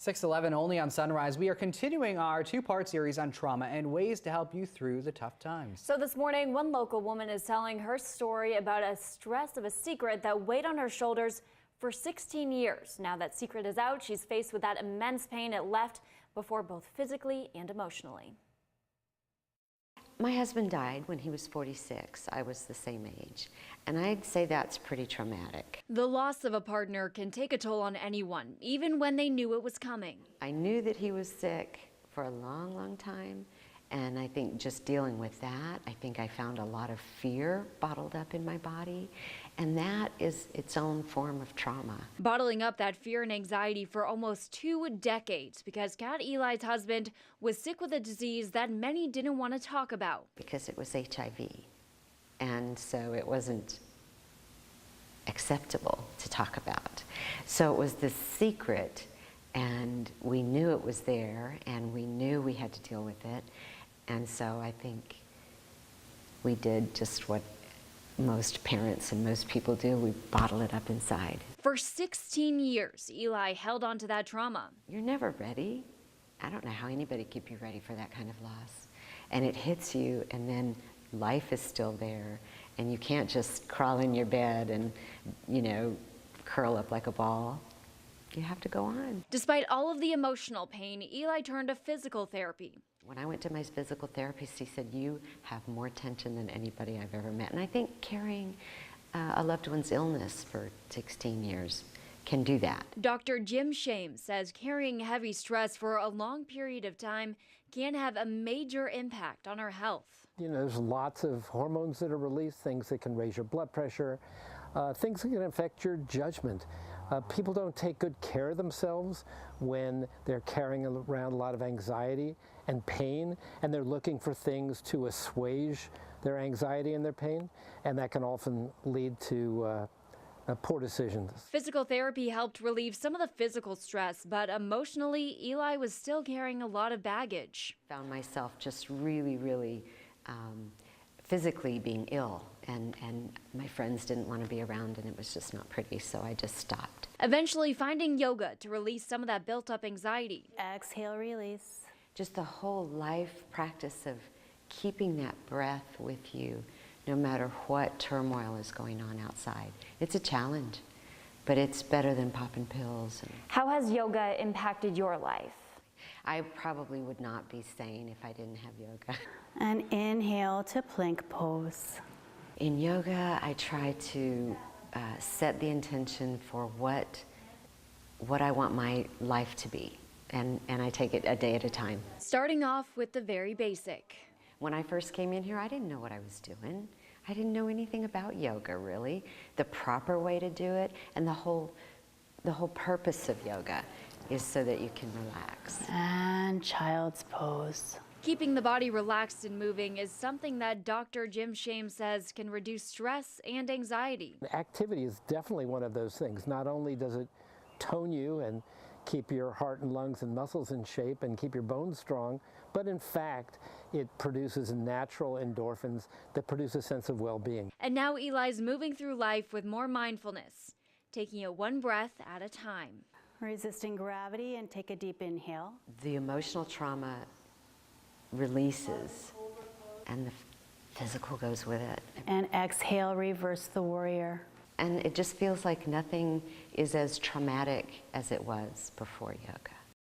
6:11 only on Sunrise. We are continuing our two-part series on trauma and ways to help you through the tough times. So this morning, one local woman is telling her story about a stress of a secret that weighed on her shoulders for 16 years. Now that secret is out, she's faced with that immense pain it left before, both physically and emotionally. My husband died when he was 46. I was the same age. And I'd say that's pretty traumatic. The loss of a partner can take a toll on anyone, even when they knew it was coming. I knew that he was sick for a long, long time. And I think just dealing with that, I think I found a lot of fear bottled up in my body. And that is its own form of trauma. Bottling up that fear and anxiety for almost 2 decades because Kat Eli's husband was sick with a disease that many didn't want to talk about. Because it was HIV. And so it wasn't acceptable to talk about. So it was this secret, and we knew it was there, and we knew we had to deal with it. And so I think we did just what most parents and most people do. We bottle it up inside. For 16 years, Eli held on to that trauma. You're never ready. I don't know how anybody could be ready for that kind of loss. And it hits you, and then life is still there, and you can't just crawl in your bed and, you know, curl up like a ball. You have to go on. Despite all of the emotional pain, Eli turned to physical therapy. When I went to my physical therapist, he said, "You have more tension than anybody I've ever met." And I think carrying a loved one's illness for 16 years can do that. Dr. Jim Shames says carrying heavy stress for a long period of time can have a major impact on our health. You know, there's lots of hormones that are released, things that can raise your blood pressure, things that can affect your judgment. People don't take good care of themselves when they're carrying around a lot of anxiety and pain, and they're looking for things to assuage their anxiety and their pain, and that can often lead to poor decisions. Physical therapy helped relieve some of the physical stress, but emotionally, Eli was still carrying a lot of baggage. Found myself just really physically being ill, and my friends didn't want to be around, and it was just not pretty, so I just stopped. Eventually finding yoga to release some of that built-up anxiety. Exhale, release. Just the whole life practice of keeping that breath with you, no matter what turmoil is going on outside. It's a challenge, but it's better than popping pills. How has yoga impacted your life? I probably would not be sane if I didn't have yoga. And inhale to plank pose. In yoga, I try to set the intention for what I want my life to be, and I take it a day at a time. Starting off with the very basic. When I first came in here, I didn't know what I was doing. I didn't know anything about yoga, really. The proper way to do it, and the whole purpose of yoga is so that you can relax. And child's pose. Keeping the body relaxed and moving is something that Dr. Jim Shames says can reduce stress and anxiety. Activity is definitely one of those things. Not only does it tone you and keep your heart and lungs and muscles in shape and keep your bones strong, but in fact, it produces natural endorphins that produce a sense of well-being. And now Eli's moving through life with more mindfulness, taking it one breath at a time. Resisting gravity, and take a deep inhale. The emotional trauma releases, and the physical goes with it. And exhale, reverse the warrior. And it just feels like nothing is as traumatic as it was before yoga.